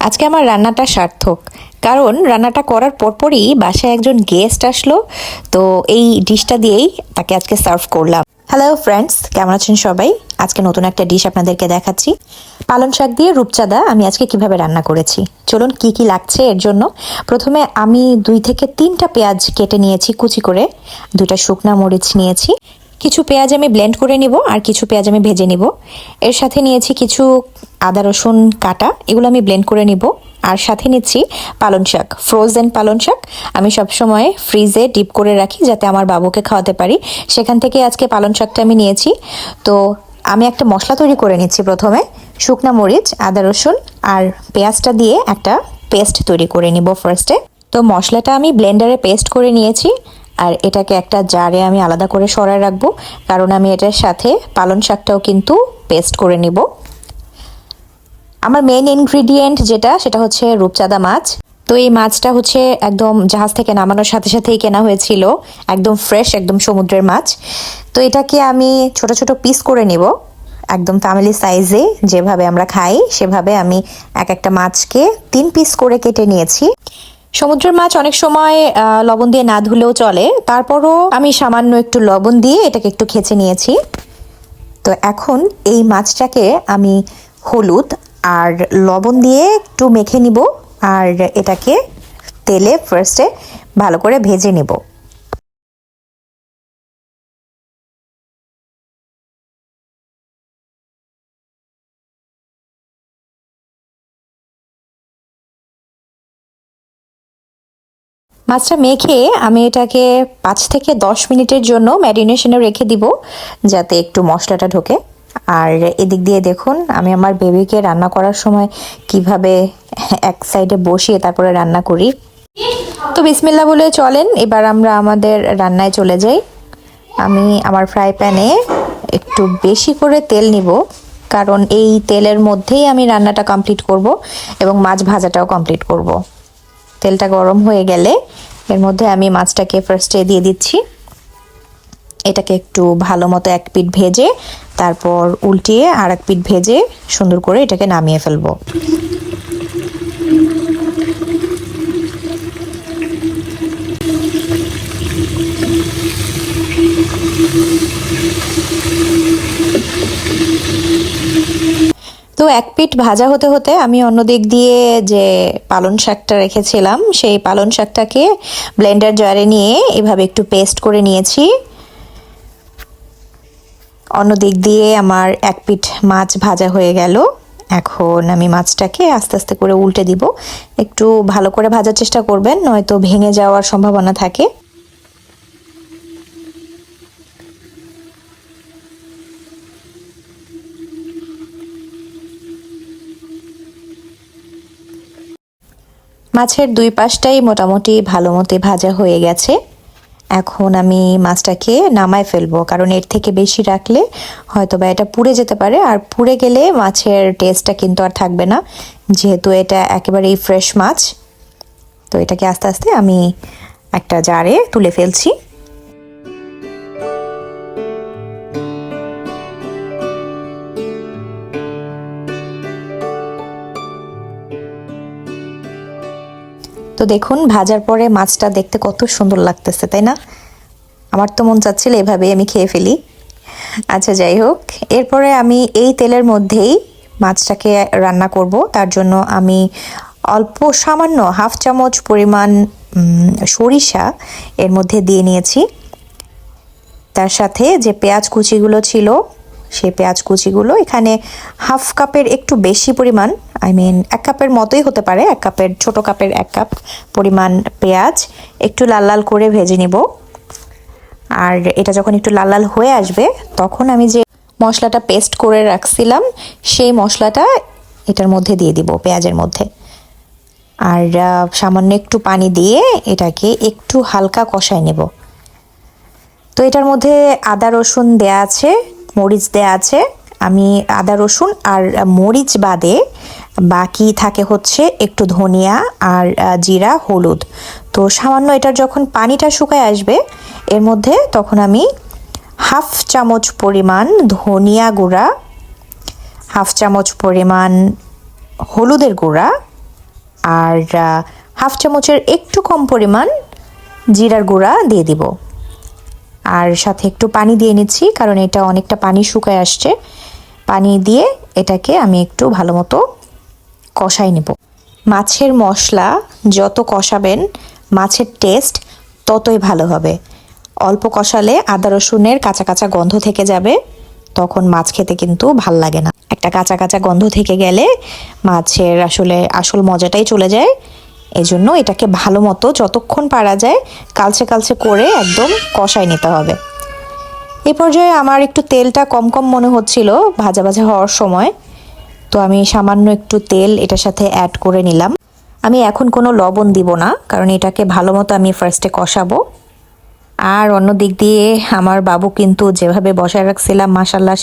আজকে আমার রান্নাটা সার্থক, কারণ রান্নাটা করার পরপরই বাসায় একজন গেস্ট আসলো। তো এই ডিশটা দিয়েই তাকে আজকে সার্ভ করলাম। হ্যালো ফ্রেন্ডস, কেমন আছেন সবাই? আজকে নতুন একটা ডিশ আপনাদেরকে দেখাচ্ছি। পালং শাক দিয়ে রূপচাঁদা আমি আজকে কিভাবে রান্না করেছি, চলুন কি কি লাগছে এর জন্য। প্রথমে আমি 2 থেকে 3টা পেঁয়াজ কেটে নিয়েছি কুচি করে, 2টা শুকনা মরিচ নিয়েছি, কিছু পেঁয়াজ আমি ব্লেন্ড করে নিব আর কিছু পেঁয়াজ আমি ভেজে নিব। এর সাথে নিয়েছি কিছু আদা রসুন কাটা, এগুলো আমি ব্লেন্ড করে নিব। আর সাথে নিচ্ছি পালং শাক, ফ্রোজেন পালং শাক। আমি সবসময় ফ্রিজে ডিপ করে রাখি যাতে আমার বাবুকে খাওয়াতে পারি, সেখান থেকে আজকে পালং শাকটা আমি নিয়েছি। তো আমি একটা মশলা তৈরি করে নিচ্ছি। প্রথমে শুকনা মরিচ, আদা রসুন আর পেঁয়াজটা দিয়ে একটা পেস্ট তৈরি করে নিব ফার্স্টে। তো মশলাটা আমি ব্লেন্ডারে পেস্ট করে নিয়েছি, আর এটাকে একটা জারে আমি আলাদা করে সরায় রাখবো, কারণ আমি এটার সাথে পালং শাকটাও কিন্তু পেস্ট করে নিব। আমার মেইন ইনগ্রিডিয়েন্ট সেটা হচ্ছে রূপচাঁদা মাছ। তো এই মাছটা হচ্ছে একদম জাহাজ থেকে নামানোর সাথে সাথেই কেনা হয়েছিল, একদম ফ্রেশ, একদম সমুদ্রের মাছ। তো এটাকে আমি ছোট ছোট পিস করে নিব, একদম ফ্যামিলি সাইজে যেভাবে আমরা খাই সেভাবে আমি এক একটা মাছকে 3 পিস করে কেটে নিয়েছি। সমুদ্রের মাছ অনেক সময় লবণ দিয়ে না ধুলেও চলে, তারপরও আমি সামান্য একটু লবণ দিয়ে এটাকে একটু খেঁচে নিয়েছি। তো এখন এই মাছটাকে আমি হলুদ আর লবণ দিয়ে একটু মেখে নিব, আর এটাকে তেলে ফার্স্টে ভালো করে ভেজে নেব। মাছটা মেখে আমি এটাকে 5 থেকে 10 মিনিটের জন্য ম্যারিনেশনে রেখে দিব, যাতে একটু মশলাটা ঢোকে। আর এদিক দিয়ে দেখুন আমি আমার বেবিকে রান্না করার সময় কিভাবে এক সাইডে বসিয়ে তারপরে রান্না করি। তো বিসমিল্লাহ বলে চলেন, এবার আমরা আমাদের রান্নায় চলে যাই। আমি আমার ফ্রাই প্যানে একটু বেশি করে তেল নিব, কারণ এই তেলের মধ্যেই আমি রান্নাটা কমপ্লিট করব এবং মাছ ভাজাটাও কমপ্লিট করব। তেলটা গরম হয়ে গেলে এর মধ্যে আমি মাছটাকে ফার্স্টে দিয়ে দিচ্ছি। এটাকে একটু ভালো মতো এক পিঠ ভেজে তারপর উল্টিয়ে আর এক পিঠ ভেজে সুন্দর করে এটাকে নামিয়ে ফেলবো। তো এক পিঠ ভাজা হতে হতে আমি অন্য দিক দিয়ে যে পালং শাকটা রেখেছিলাম সেই পালং শাকটাকে ব্লেন্ডার জারে নিয়ে এভাবে একটু পেস্ট করে নিয়েছি। অন্য দিক দিয়ে আমার এক পিঠ মাছ ভাজা হয়ে গেল। এখন আমি মাছটাকে আস্তে আস্তে করে উল্টে দিব। একটু ভালো করে ভাজার চেষ্টা করবেন, নয়তো ভেঙে যাওয়ার সম্ভাবনা থাকে। মাছের 2 পাশটাই মোটামুটি ভালো মতো ভাজা হয়ে গেছে। এখন আমি মাছটাকে নামায় ফেলবো, কারণ এর থেকে বেশি রাখলে হয়তো বা এটা পুড়ে যেতে পারে, আর পুড়ে গেলে মাছের টেস্টটা কিন্তু আর থাকবে না, যেহেতু এটা একেবারেই ফ্রেশ মাছ। তো এটাকে আস্তে আস্তে আমি একটা জারে তুলে ফেলছি। তো দেখুন ভাজার পরে মাছটা দেখতে কত সুন্দর লাগতেছে, তাই না? আমার তো মন চাচ্ছিল এভাবেই আমি খেয়ে ফেলি। আচ্ছা যাই হোক, এরপরে আমি এই তেলের মধ্যেই মাছটাকে রান্না করব। তার জন্য আমি অল্প সামান্য হাফ চামচ পরিমাণ সরিষা এর মধ্যে দিয়ে নিয়েছি। তার সাথে যে পেঁয়াজ কুচিগুলো ছিল সেই পেঁয়াজ কুচিগুলো, এখানে হাফ কাপের একটু বেশি পরিমাণ, এক কাপের মতোই হতে পারে, এক কাপের ছোট কাপের 1 কাপ পরিমাণ পেঁয়াজ একটু লাল লাল করে ভেজে নিব। আর এটা যখন একটু লাল লাল হয়ে আসবে তখন আমি যে মশলাটা পেস্ট করে রাখছিলাম সেই মশলাটা এটার মধ্যে দিয়ে দিব, পেঁয়াজের মধ্যে। আর সামান্য একটু পানি দিয়ে এটাকে একটু হালকা কষায় নেব। তো এটার মধ্যে আদা রসুন দেয়া আছে, মরিচ দেয়া আছে। আমি আদা রসুন আর মরিচ বাদে বাকি থাকে হচ্ছে একটু ধনিয়া আর জিরা, হলুদ। তো সামান্য এটার যখন পানিটা শুকায় আসবে এর মধ্যে তখন আমি হাফ চামচ পরিমাণ ধনিয়া গুঁড়া, হাফ চামচ পরিমাণ হলুদের গুঁড়া আর হাফ চামচের একটু কম পরিমাণ জিরার গুঁড়া দিয়ে দিব। আর সাথে একটু পানি দিয়ে নিচ্ছি, কারণ এটা অনেকটা পানি শুকায় আসছে। পানি দিয়ে এটাকে আমি একটু ভালো মতো কষাই নেব। মাছের মশলা যত কষাবেন মাছের টেস্ট ততই ভালো হবে। অল্প কষালে আদা রসুনের কাঁচা কাঁচা গন্ধ থেকে যাবে, তখন মাছ খেতে কিন্তু ভাল লাগে না। একটা কাঁচা কাঁচা গন্ধ থেকে গেলে মাছের আসলে আসল মজাটাই চলে যায়। এজন্য এটাকে ভালো মতো যতক্ষণ পারা যায় কালচে কালচে করে একদম কষাই নিতে হবে। এই পর্যায়ে আমার একটু তেলটা কম কম মনে হচ্ছিল ভাজা ভাজা হওয়ার সময়, তো আমি সামান্য একটু তেল এটার সাথে অ্যাড করে নিলাম। আমি এখন কোনো লবণ দিব না, কারণ এটাকে ভালো মতো আমি ফার্স্টে কষাবো। আর অন্য দিক দিয়ে আমার বাবু কিন্তু যেভাবে বসায় রাখছিলাম মাশাল্লাহ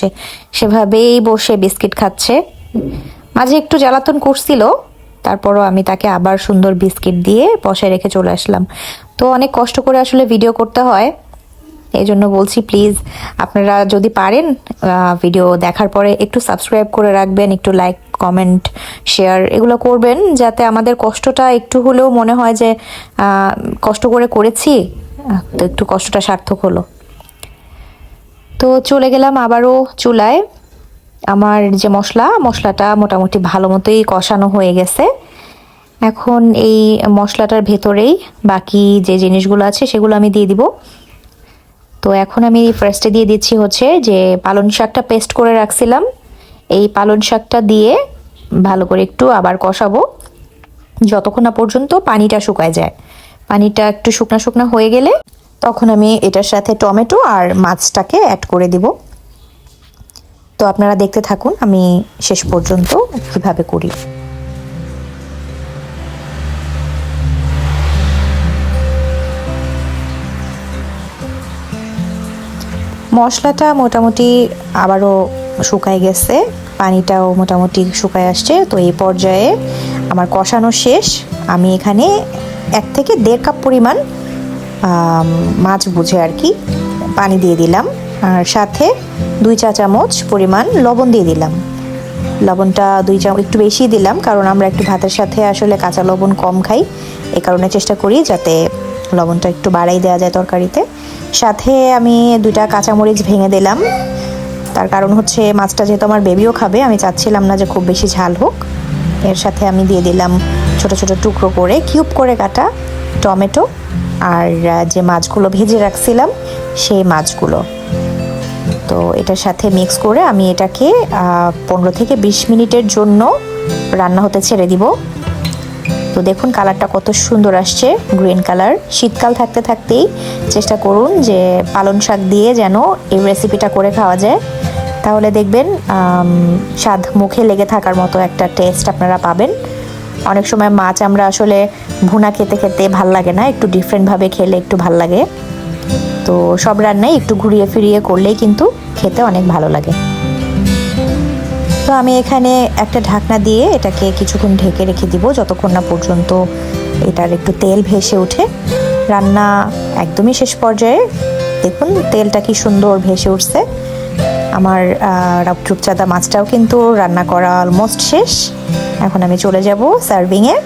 সেভাবেই বসে বিস্কিট খাচ্ছে। মাঝে একটু জ্বালাতন করছিল, তারপরও আমি তাকে আবার সুন্দর বিস্কিট দিয়ে বসায় রেখে চলে আসলাম। তো অনেক কষ্ট করে আসলে ভিডিও করতে হয়, এই জন্য বলছি প্লিজ আপনারা যদি পারেন ভিডিও দেখার পরে একটু সাবস্ক্রাইব করে রাখবেন, একটু লাইক কমেন্ট শেয়ার এগুলো করবেন, যাতে আমাদের কষ্টটা একটু হলেও মনে হয় যে কষ্ট করে করেছি, তো একটু কষ্টটা সার্থক হলো। তো চলে গেলাম আবারও চুলায়। আমার যে মশলাটা মোটামুটি ভালো মতোই কষানো হয়ে গেছে। এখন এই মশলাটার ভেতরেই বাকি যে জিনিসগুলো আছে সেগুলো আমি দিয়ে দিব। তো এখন আমি ফার্স্টে দিয়ে দিচ্ছি হচ্ছে যে পালং শাকটা পেস্ট করে রাখছিলাম, এই পালং শাকটা দিয়ে ভালো করে একটু আবার কষাবো যতক্ষণ না পর্যন্ত পানিটা শুকায় যায়। পানিটা একটু শুকনা শুকনা হয়ে গেলে তখন আমি এটার সাথে টমেটো আর মাছটাকে অ্যাড করে দিব। তো আপনারা দেখতে থাকুন আমি শেষ পর্যন্ত কিভাবে করি। মশলাটা মোটামুটি আবারও শুকায় গেছে, পানিটাও মোটামুটি শুকায় আসছে। তো এই পর্যায়ে আমার কষানো শেষ। আমি এখানে 1 থেকে 1.5 কাপ পরিমাণ মাছ বুঝে আর কি পানি দিয়ে দিলাম, আর সাথে 2 চা চামচ পরিমাণ লবণ দিয়ে দিলাম। লবণটা 2 চামচ একটু বেশি দিলাম, কারণ আমরা একটু ভাতের সাথে আসলে কাঁচা লবণ কম খাই, এই কারণে চেষ্টা করি যাতে লবণটা একটু বাড়াই দেওয়া যায় তরকারিতে। সাথে আমি 2টা কাঁচামরিচ ভেঙে দিলাম, তার কারণ হচ্ছে মাছটা যেহেতু আমার বেবিও খাবে, আমি চাচ্ছিলাম না যে খুব বেশি ঝাল হোক। এর সাথে আমি দিয়ে দিলাম ছোট ছোট টুকরো করে কিউব করে কাটা টমেটো, আর যে মাছগুলো ভেজে রাখছিলাম সেই মাছগুলো। তো এটার সাথে মিক্স করে আমি এটাকে 15 থেকে 20 মিনিটের জন্য রান্না হতে ছেড়ে দিব। তো দেখুন কালারটা কত সুন্দর আসছে, গ্রিন কালার। শীতকাল থাকতে থাকতেই চেষ্টা করুন যে পালং শাক দিয়ে যেন এই রেসিপিটা করে খাওয়া যায়, তাহলে দেখবেন স্বাদ মুখে লেগে থাকার মতো একটা টেস্ট আপনারা পাবেন। অনেক সময় মাছ আমরা আসলে ভুনা খেতে খেতে ভাল লাগে না, একটু ডিফারেন্টভাবে খেলে একটু ভাল লাগে। তো সব রান্নাই একটু ঘুরিয়ে ফিরিয়ে করলেই কিন্তু খেতে অনেক ভালো লাগে। তো আমি এখানে একটা ঢাকনা দিয়ে এটাকে কিছুক্ষণ ঢেকে রেখে দিব, যতক্ষণ না পর্যন্ত এটার একটু তেল ভেসে ওঠে। রান্না একদমই শেষ পর্যায়ে, দেখুন তেলটা কি সুন্দর ভেসে উঠছে। আমার রূপচাঁদা মাছটাও কিন্তু রান্না করা অলমোস্ট শেষ। এখন আমি চলে যাব সার্ভিংয়ে।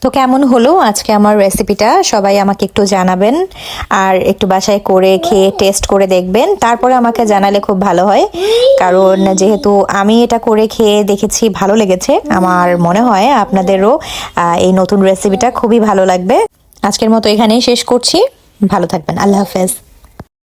তো কেমন হলো আজকে আমার রেসিপিটা, সবাই আমাকে একটু জানাবেন, আর একটু বাসায় করে খেয়ে টেস্ট করে দেখবেন, তারপরে আমাকে জানালে খুব ভালো হয়। কারণ যেহেতু আমি এটা করে খেয়ে দেখেছি, ভালো লেগেছে, আমার মনে হয় আপনাদেরও এই নতুন রেসিপিটা খুবই ভালো লাগবে। আজকের মতো এখানেই শেষ করছি, ভালো থাকবেন, আল্লাহ হাফেজ।